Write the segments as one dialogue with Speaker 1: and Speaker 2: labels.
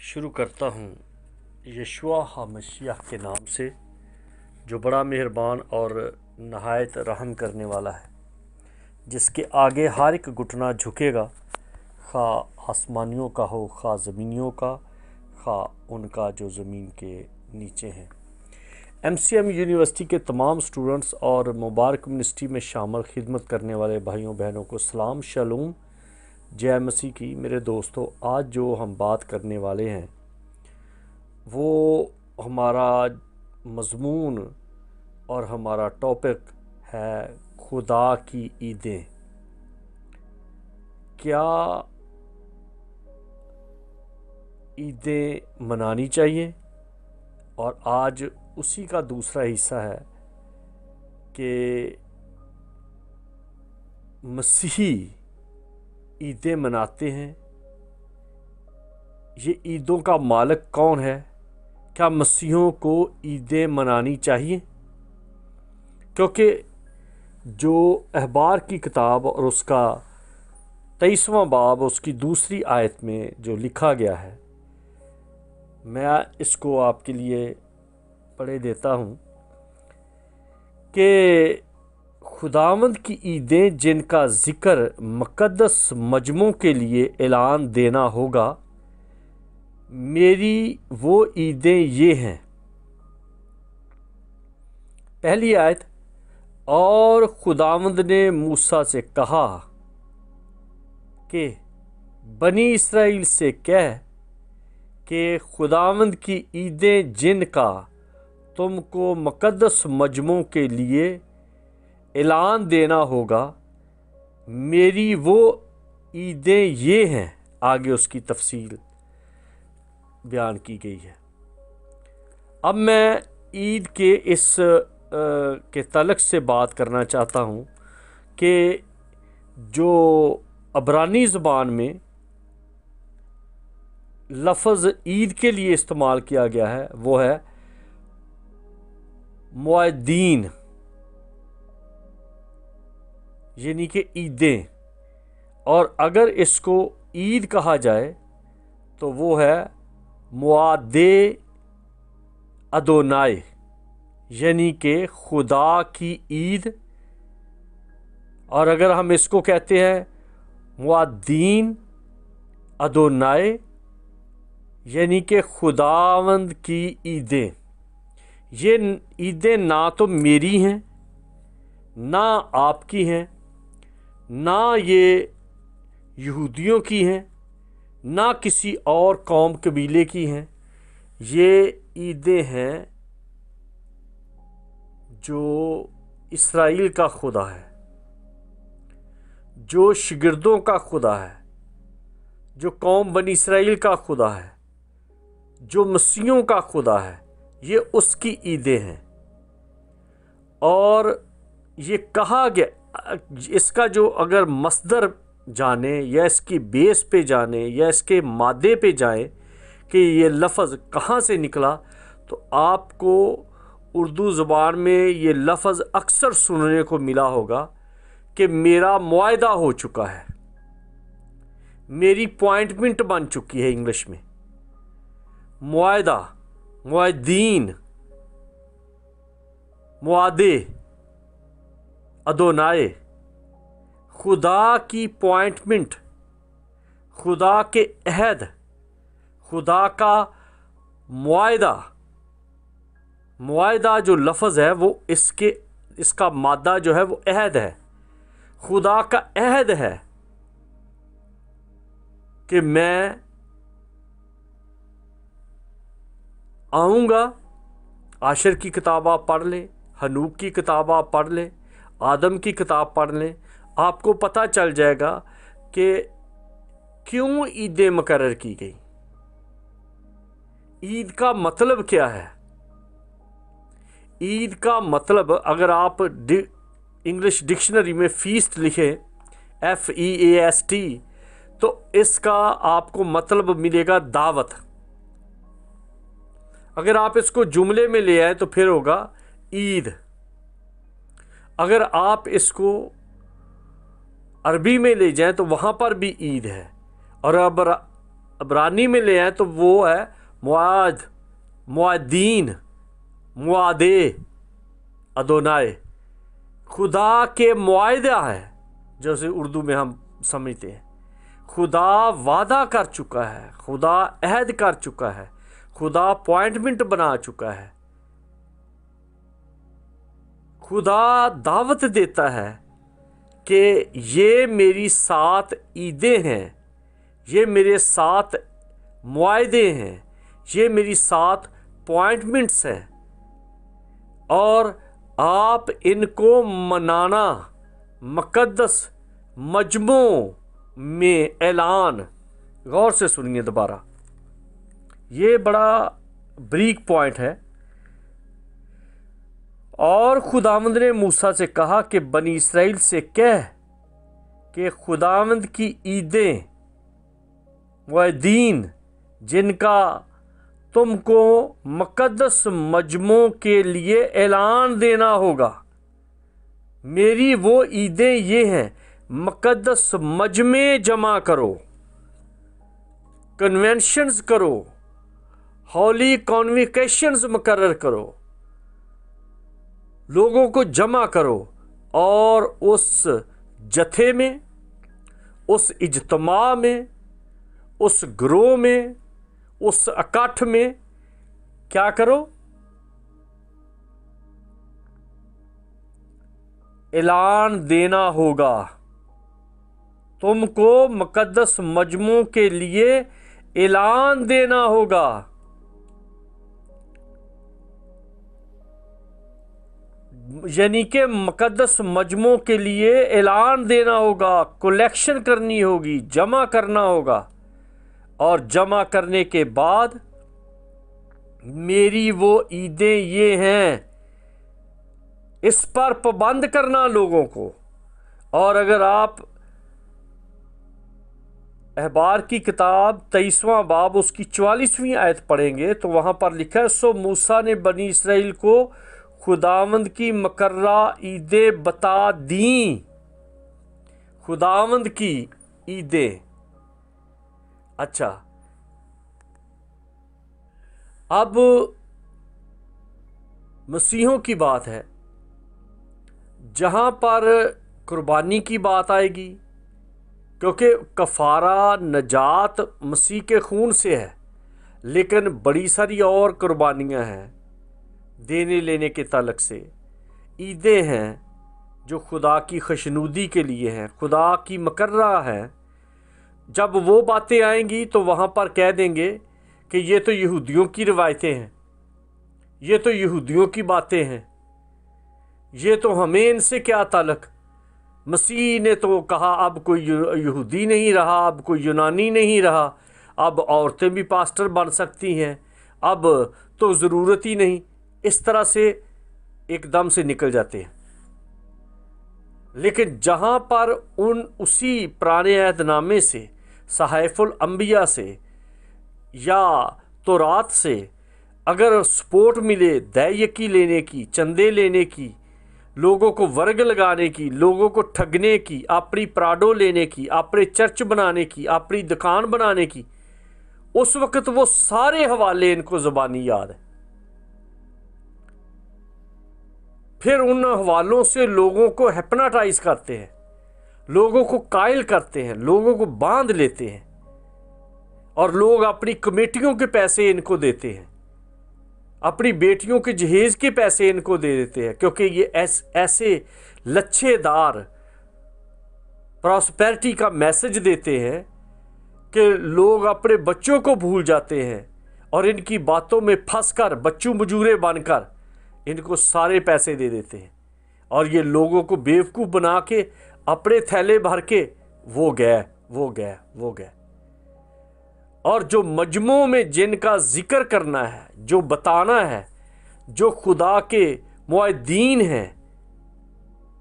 Speaker 1: شروع کرتا ہوں یشوع مسیح کے نام سے، جو بڑا مہربان اور نہایت رحم کرنے والا ہے، جس کے آگے ہر ایک گھٹنا جھکے گا، خواہ آسمانیوں کا ہو، خواہ زمینیوں کا، خواہ ان کا جو زمین کے نیچے ہیں۔ MCM یونیورسٹی کے تمام سٹوڈنٹس اور مبارک یونیورسٹی میں شامل خدمت کرنے والے بھائیوں بہنوں کو سلام، شالوم، جے مسیح کی۔ میرے دوستو، آج جو ہم بات کرنے والے ہیں وہ ہمارا مضمون اور ہمارا ٹاپک ہے خدا کی عیدیں۔ کیا عیدیں منانی چاہیے؟ اور آج اسی کا دوسرا حصہ ہے کہ مسیحی عیدیں مناتے ہیں۔ یہ عیدوں کا مالک کون ہے؟ کیا مسیحیوں کو عیدیں منانی چاہیے؟ کیونکہ جو اخبار کی کتاب اور اس کا 23واں باب، اس کی دوسری آیت میں جو لکھا گیا ہے، میں اس کو آپ کے لیے پڑھے دیتا ہوں کہ خداوند کی عیدیں جن کا ذکر مقدس مجموعوں کے لیے اعلان دینا ہوگا، میری وہ عیدیں یہ ہیں۔ پہلی آیت، اور خداوند نے موسیٰ سے کہا کہ بنی اسرائیل سے کہہ کہ خداوند کی عیدیں جن کا تم کو مقدس مجموعوں کے لیے اعلان دینا ہوگا، میری وہ عیدیں یہ ہیں۔ آگے اس کی تفصیل بیان کی گئی ہے۔ اب میں عید کے اس کے تعلق سے بات کرنا چاہتا ہوں کہ جو عبرانی زبان میں لفظ عید کے لیے استعمال کیا گیا ہے وہ ہے موعدین، یعنی کہ عیدیں، اور اگر اس کو عید کہا جائے تو وہ ہے موعد ادونائے، یعنی کہ خدا کی عید۔ اور اگر ہم اس کو کہتے ہیں موعدین ادونائے، یعنی کہ خداوند کی عیدیں۔ یہ عیدیں نہ تو میری ہیں، نہ آپ کی ہیں، نہ یہ یہودیوں کی ہیں، نہ کسی اور قوم قبیلے کی ہیں۔ یہ عیدیں ہیں جو اسرائیل کا خدا ہے، جو شاگردوں کا خدا ہے، جو قوم بنی اسرائیل کا خدا ہے، جو مسیحیوں کا خدا ہے، یہ اس کی عیدیں ہیں۔ اور یہ کہا گیا، اس کا جو اگر مصدر جانے یا اس کی بیس پہ جانے یا اس کے مادے پہ جائیں کہ یہ لفظ کہاں سے نکلا، تو آپ کو اردو زبان میں یہ لفظ اکثر سننے کو ملا ہوگا کہ میرا معاہدہ ہو چکا ہے، میری اپوائنٹمنٹ بن چکی ہے۔ انگلش میں معاہدہ، معاہدین، معاہدے، ادونائے، خدا کی اپوائنٹمنٹ، خدا کے عہد، خدا کا معاہدہ۔ معاہدہ جو لفظ ہے وہ اس کا مادہ جو ہے وہ عہد ہے۔ خدا کا عہد ہے کہ میں آؤں گا۔ عاشر کی کتاب آپ پڑھ لیں، حنوک کی کتاب آپ پڑھ لیں، آدم کی کتاب پڑھ لیں، آپ کو پتہ چل جائے گا کہ کیوں عیدیں مقرر کی گئی۔ عید کا مطلب کیا ہے؟ عید کا مطلب اگر آپ انگلش ڈکشنری میں فیسٹ لکھیں، FEAST، تو اس کا آپ کو مطلب ملے گا دعوت۔ اگر آپ اس کو جملے میں لے آئیں تو پھر ہوگا عید۔ اگر آپ اس کو عربی میں لے جائیں تو وہاں پر بھی عید ہے۔ اور इब्रानी में ले आए तो वो है मुआद, मुआदीन, मुआदे, अदोनाए। खुदा के मुआयदा है, जैसे उर्दू में हम समझते हैं। खुदा वादा कर चुका है, खुदा अहद कर चुका है, खुदा अपॉइंटमेंट बना चुका है। खुदा दावत देता है कि ये मेरी 7 ईदें हैं, ये मेरे 7 मुआहदे हैं, ये मेरी 7 अपॉइंटमेंट्स हैं, और आप इनको मनाना मुक़द्दस मजमों में ऐलान। गौर से सुनिए दोबारा, ये बड़ा ब्रीक पॉइंट है। और खुदावंद ने मूसा से कहा कि बनी इसराइल से कह कि खुदावंद की ईदें व दीन जिनका तुमको मुक़द्दस मजमों के लिए ऐलान देना होगा, मेरी वो ईदें ये हैं, मुक़द्दस मजमे जमा करो, कन्वेंशंस करो, हॉली कॉन्विकेशंस मुकर्रर करो, लोगों को जमा करो, और उस जथे में, उस इज्तमा में, उस ग्रोह में, उस इकट्ठ में क्या करो? ऐलान देना होगा। तुमको मुक़द्दस मजमों के लिए ऐलान देना होगा। यानी कि मुक़द्दस मजमों के लिए ऐलान देना होगा, कलेक्शन करनी होगी, जमा करना होगा, और जमा करने के बाद मेरी वो ईदें ये हैं, इस पर पाबंद करना लोगों को। और अगर आप अहबार की किताब 23वां बाब उसकी 44वीं आयत पढ़ेंगे तो वहाँ पर लिखा है, सो मूसा ने बनी इसराइल को खुदावंद की मुकर्रा ईदें बता दी। खुदावंद की ईदें। अच्छा, अब मसीहों की बात है, जहाँ पर कुर्बानी की बात आएगी, क्योंकि कफ़ारा नजात मसीह के खून से है, लेकिन बड़ी सारी और कुर्बानियाँ हैं देने लेने के ताल्लुक़ से। ईदें हैं जो खुदा की खुशनुदी के लिए हैं, खुदा की मुकर्रा हैं। जब वो बातें आएंगी तो वहाँ पर कह देंगे कि ये तो यहूदियों की रिवायतें हैं, ये तो यहूदियों की बातें हैं, ये तो हमें इनसे क्या ताल्लुक़। मसीह ने तो कहा अब कोई यहूदी नहीं रहा, अब कोई यूनानी नहीं रहा, अब औरतें भी पास्टर बन सकती हैं, अब तो ज़रूरत ही नहीं। इस तरह से एकदम से निकल जाते हैं। लेकिन जहाँ पर उसी पुराने अहदनामे से, सहाइफुल अंबिया से या तौरात से अगर सपोर्ट मिले दैयकी लेने की, चंदे लेने की, लोगों को वर्ग लगाने की, लोगों को ठगने की, अपनी प्राडो लेने की, अपने चर्च बनाने की, अपनी दुकान बनाने की, उस वक्त वो सारे हवाले इनको ज़बानी याद है। फिर उन हवालों से लोगों को हिप्नोटाइज करते हैं, लोगों को कायल करते हैं, लोगों को बांध लेते हैं, और लोग अपनी कमेटियों के पैसे इनको देते हैं, अपनी बेटियों के जहेज़ के पैसे इनको दे देते हैं, क्योंकि ये ऐसे लच्छेदार प्रॉस्पेरिटी का मैसेज देते हैं कि लोग अपने बच्चों को भूल जाते हैं, और इनकी बातों में फंसकर बच्चों मजूरे बनकर इनको सारे पैसे दे देते हैं, और ये लोगों को बेवकूफ़ बना के अपने थैले भर के वो गए, वो गए, वो गए। और जो मजमों में जिनका जिक्र करना है, जो बताना है, जो खुदा के मुआदीन हैं,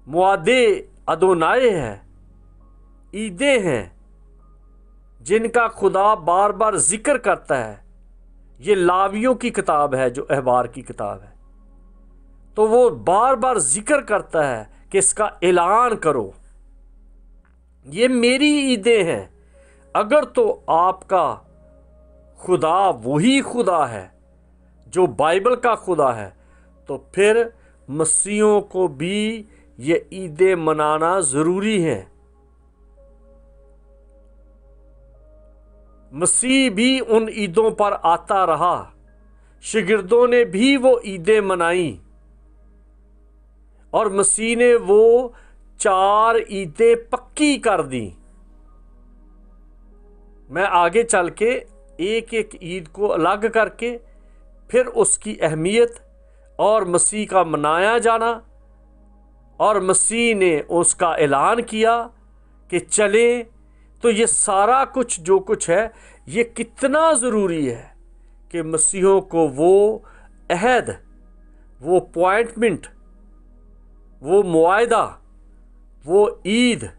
Speaker 1: मुआदे अदोनाए हैं, ईदें हैं, जिनका खुदा बार बार जिक्र करता है। ये लावियों की किताब है जो अहबार की किताब है, तो वो बार बार जिक्र करता है कि इसका ऐलान करो, ये मेरी ईदें हैं। अगर तो आपका खुदा वही खुदा है जो बाइबल का खुदा है, तो फिर मसीहों को भी ये ईदें मनाना ज़रूरी है। मसीह भी उन ईदों पर आता रहा, शागिर्दों ने भी वो ईदें मनाई और मसीह ने वो 4 ईदें पक्की कर दी। मैं आगे चल के एक एक ईद को अलग करके फिर उसकी अहमियत और मसीह का मनाया जाना और मसीह ने उसका ऐलान किया कि चले, तो ये सारा कुछ जो कुछ है ये कितना ज़रूरी है कि मसीहों को वो अहद, वो अपॉइंटमेंट, वो मुआहदा, वो ईद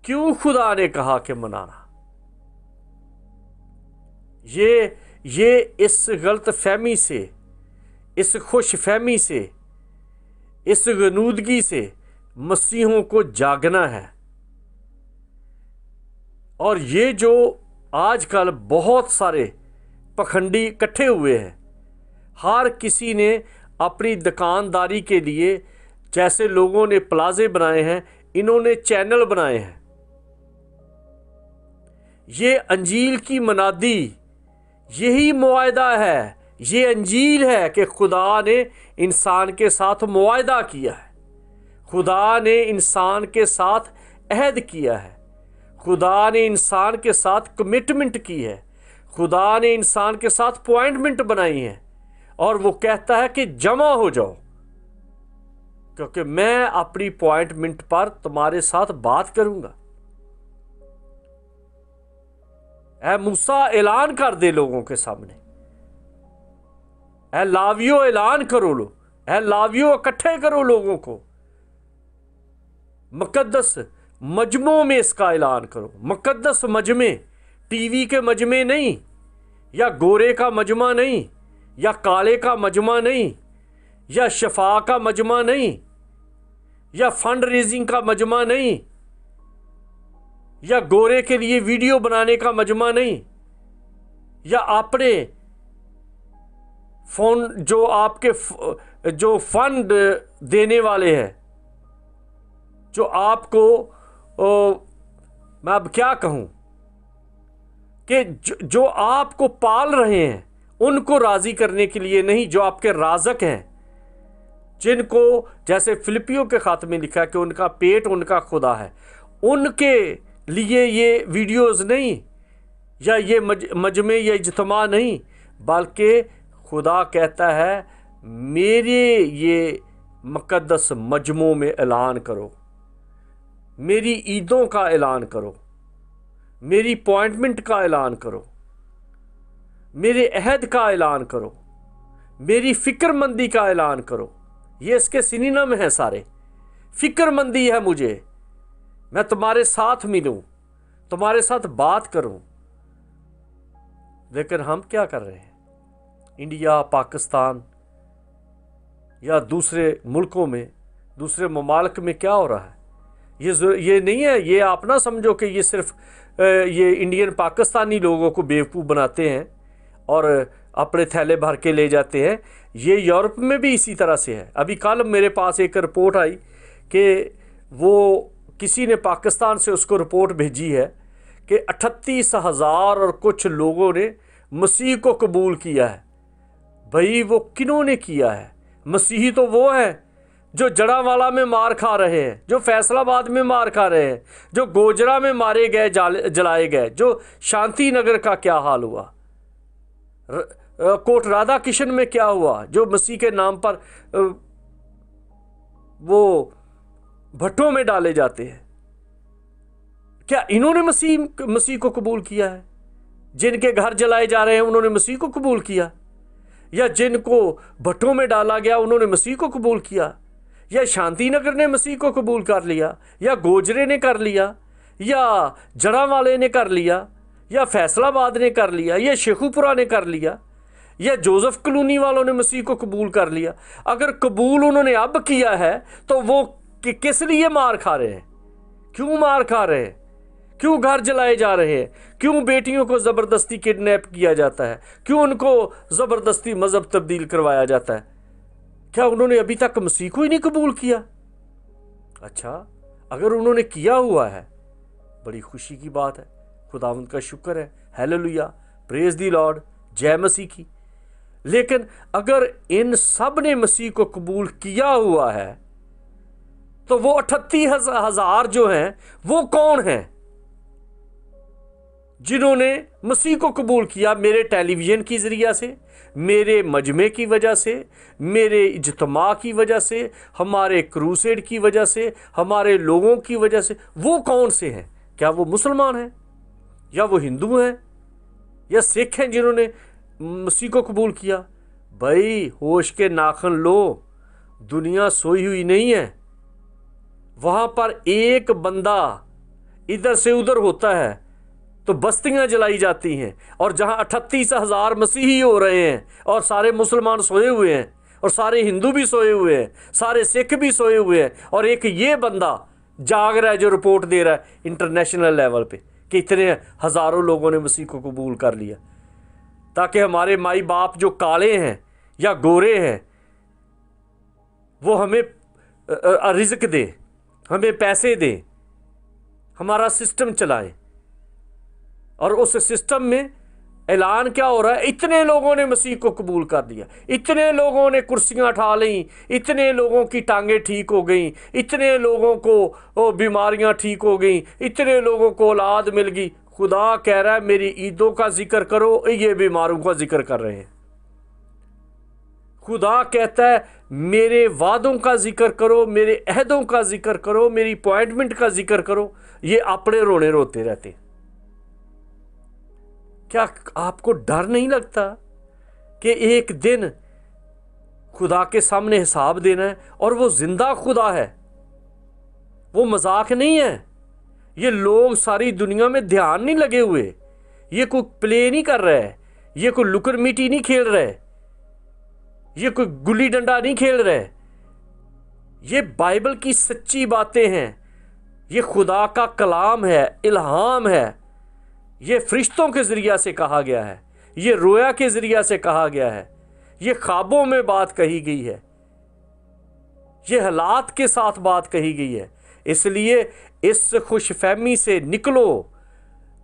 Speaker 1: क्यों खुदा ने कहा कि मनाना। ये इस गलत फहमी से, इस खुश फहमी से, इस गनूदगी से मसीहों को जागना है। और ये जो आजकल बहुत सारे पखंडी इकट्ठे हुए हैं, हर किसी ने अपनी दुकानदारी के लिए, जैसे लोगों ने प्लाजे बनाए हैं, इन्होंने चैनल बनाए हैं। ये अंजील की मनादी, यही मुआहदा है, ये अंजील है कि खुदा ने इंसान के साथ मुआहदा किया है, खुदा ने इंसान के साथ अहद किया है, खुदा ने इंसान के साथ कमिटमेंट की है, खुदा ने इंसान के साथ अपॉइंटमेंट बनाई है और वो कहता है कि जमा हो जाओ, क्योंकि मैं अपनी अपॉइंटमेंट पर तुम्हारे साथ बात करूंगा। ऐ मूसा ऐलान कर दे लोगों के सामने, ऐ लावियो ऐलान करो लो, ऐ लावियो इकट्ठे करो लोगों को, मुकद्दस मजमों में इसका ऐलान करो। मुकद्दस मजमे, टीवी के मजमे नहीं, या गोरे का मजमा नहीं, या काले का मजमा नहीं, या शफा का मजमा नहीं, या फंड रेजिंग का मजमा नहीं, या गोरे के लिए वीडियो बनाने का मजमा नहीं, या अपने फोन जो आपके जो फंड देने वाले हैं, जो आपको मैं अब क्या कहूं कि जो आपको पाल रहे हैं उनको राजी करने के लिए नहीं, जो आपके राजक हैं, जिनको जैसे फिलिपियों के खाते में लिखा है कि उनका पेट उनका खुदा है, उनके लिए ये वीडियोस नहीं, या ये मजमे या इज्तिमा नहीं, बल्कि खुदा कहता है मेरे ये मुकद्दस मजमों में ऐलान करो, मेरी ईदों का ऐलान करो, मेरी अपॉइंटमेंट का ऐलान करो, मेरे अहद का ऐलान करो, मेरी फ़िक्रमंदी का ऐलान करो। ये इसके सिनोनिम है सारे। फ़िक्रमंदी है मुझे, मैं तुम्हारे साथ मिलूं, तुम्हारे साथ बात करूं। लेकिन हम क्या कर रहे हैं? इंडिया, पाकिस्तान या दूसरे मुल्कों में, दूसरे ममालिक में क्या हो रहा है? ये नहीं है, ये आप ना समझो कि ये सिर्फ ये इंडियन पाकिस्तानी लोगों को बेवकूफ़ बनाते हैं और अपने थैले भर के ले जाते हैं। ये यूरोप में भी इसी तरह से है। अभी कल मेरे पास एक रिपोर्ट आई कि वो किसी ने पाकिस्तान से उसको रिपोर्ट भेजी है कि 38,000 और कुछ लोगों ने मसीह को कबूल किया है। भाई वो किन्होंने किया है? मसीही तो वो है जो जड़ावाला में मार खा रहे हैं, जो फैसलाबाद में मार खा रहे हैं, जो गोजरा में मारे गए, जलाए गए, जो शांति नगर का क्या हाल हुआ, कोट राधा किशन में क्या हुआ, जो मसीह के नाम पर वो भट्टों में डाले जाते हैं। क्या इन्होंने मसीह को कबूल किया है? जिनके घर जलाए जा रहे हैं उन्होंने मसीह को कबूल किया? या जिनको भट्टों में डाला गया उन्होंने मसीह को कबूल किया? या शांति नगर ने मसीह को कबूल कर लिया, या गोजरे ने कर लिया, या जड़ावाले ने कर लिया, या फैसलाबाद ने कर लिया, या शेखुपुरा ने कर लिया, या जोसेफ कॉलोनी वालों ने मसीह को कबूल कर लिया? अगर कबूल उन्होंने अब किया है तो वो किस लिए मार खा रहे हैं? क्यों मार खा रहे हैं? क्यों घर जलाए जा रहे हैं, क्यों बेटियों को ज़बरदस्ती किडनैप किया जाता है, क्यों उनको ज़बरदस्ती मज़हब तब्दील करवाया जाता है? क्या उन्होंने अभी तक मसीह को ही नहीं कबूल किया? अच्छा, अगर उन्होंने किया हुआ है, बड़ी खुशी की बात है, खुदावंद का शुक्र है, हालेलुया, प्रेज दी लॉर्ड, जय मसीह की। लेकिन अगर इन सब ने मसीह को कबूल किया हुआ है, तो वो 38,000 जो हैं वो कौन हैं जिन्होंने मसीह को कबूल किया? मेरे टेलीविज़न की ज़रिया से, मेरे मजमे की वजह से, मेरे इज्तिमा की वजह से, हमारे क्रूसेड की वजह से, हमारे लोगों की वजह से। वो कौन से हैं? क्या वो मुसलमान हैं, या वो हिंदू हैं, या सिख हैं जिन्होंने मसीह को कबूल किया? भाई होश के नाखन लो, दुनिया सोई हुई नहीं है। वहाँ पर एक बंदा इधर से उधर होता है तो बस्तियां जलाई जाती हैं, और जहां 38,000 मसीही हो रहे हैं और सारे मुसलमान सोए हुए हैं, और सारे हिंदू भी सोए हुए हैं, सारे सिख भी सोए हुए हैं, और एक ये बंदा जाग रहा है जो रिपोर्ट दे रहा है इंटरनेशनल लेवल पे कि इतने हज़ारों लोगों ने मसीह को कबूल कर लिया, ताकि हमारे माई बाप जो काले हैं या गोरे हैं वो हमें रिज़्क दे, हमें पैसे दे, हमारा सिस्टम चलाए। और उस सिस्टम में ऐलान क्या हो रहा है? इतने लोगों ने मसीह को कबूल कर दिया, इतने लोगों ने कुर्सियां उठा ली, इतने लोगों की टांगें ठीक हो गई, इतने लोगों को बीमारियां ठीक हो गई, इतने लोगों को औलाद मिल गई। खुदा कह रहा है मेरी ईदों का जिक्र करो, ये बीमारों का जिक्र कर रहे हैं। खुदा कहता है मेरे वादों का जिक्र करो, मेरे अहदों का जिक्र करो, मेरी अपॉइंटमेंट का जिक्र करो। ये अपने रोने रोते रहते हैं। क्या आपको डर नहीं लगता कि एक दिन खुदा के सामने हिसाब देना है? और वो जिंदा खुदा है, वो मजाक नहीं है। ये लोग सारी दुनिया में ध्यान नहीं लगे हुए, ये कोई प्ले नहीं कर रहा है, ये कोई लुकर मिटी नहीं खेल रहा है, ये कोई गुल्ली डंडा नहीं खेल रहा है। ये बाइबल की सच्ची बातें हैं, ये खुदा का कलाम है, इल्हाम है। ये फरिश्तों के ज़रिया से कहा गया है, ये रोया के ज़रिया से कहा गया है, ये ख्वाबों में बात कही गई है, ये हालात के साथ बात कही गई है। इसलिए इस खुशफहमी से निकलो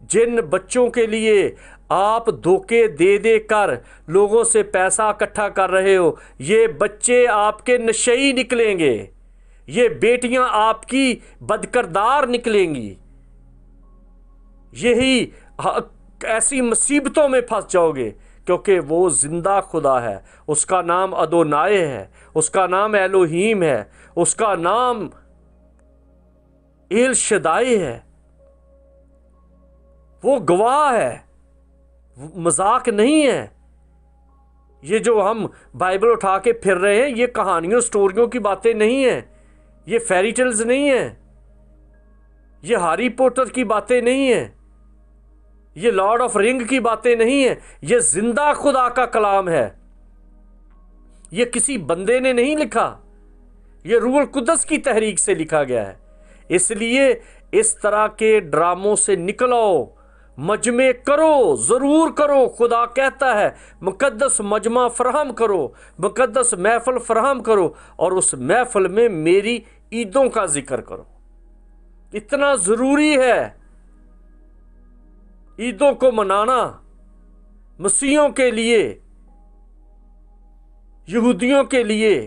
Speaker 1: जिन बच्चों के लिए आप धोखे दे दे कर लोगों से पैसा इकट्ठा कर रहे हो। ये बच्चे आपके नशेई निकलेंगे, ये बेटियां आपकी बदकिरदार निकलेंगी, यही ऐसी मुसीबतों में फंस जाओगे, क्योंकि वो जिंदा खुदा है। उसका नाम अदोनाय है, उसका नाम एलोहीम है, उसका नाम एल शदाई है। वो गवाह है, मजाक नहीं है। ये जो हम बाइबल उठा के फिर रहे हैं, ये कहानियों स्टोरियों की बातें नहीं है, ये फेरी टेल्स नहीं है, ये हैरी पॉटर की बातें नहीं है, ये लॉर्ड ऑफ रिंग की बातें नहीं है। ये जिंदा खुदा का कलाम है। ये किसी बंदे ने नहीं लिखा, ये रूहुल कुद्दस की तहरीक से लिखा गया है। इसलिए इस तरह के ड्रामों से निकलो, मजमे करो, ज़रूर करो। खुदा कहता है मुकद्दस मजमा फराहम करो, मुकद्दस महफिल फराहम करो, और उस महफिल में मेरी ईदों का जिक्र करो। इतना ज़रूरी है ईदों को मनाना मसीहियों के लिए, यहूदियों के लिए,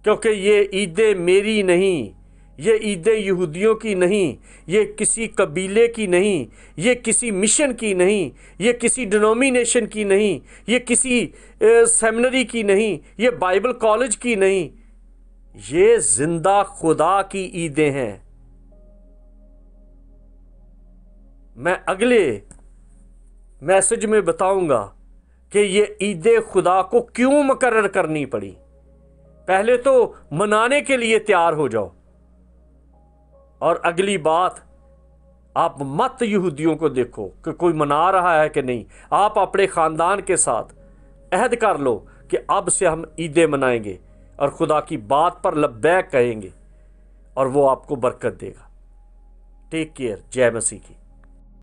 Speaker 1: क्योंकि ये ईदें मेरी नहीं, ये ईदें यहूदियों की नहीं, ये किसी कबीले की नहीं, ये किसी मिशन की नहीं, ये किसी डिनोमिनेशन की नहीं, ये किसी सेमिनरी की नहीं, ये बाइबल कॉलेज की नहीं, ये जिंदा खुदा की ईदें हैं। मैं अगले मैसेज में बताऊंगा कि ये ईद खुदा को क्यों मुकर्रर करनी पड़ी। पहले तो मनाने के लिए तैयार हो जाओ, और अगली बात, आप मत यहूदियों को देखो कि कोई मना रहा है कि नहीं। आप अपने ख़ानदान के साथ अहद कर लो कि अब से हम ईदें मनाएंगे और खुदा की बात पर लब्बैक कहेंगे, और वो आपको बरकत देगा। Take care. जय मसीह की।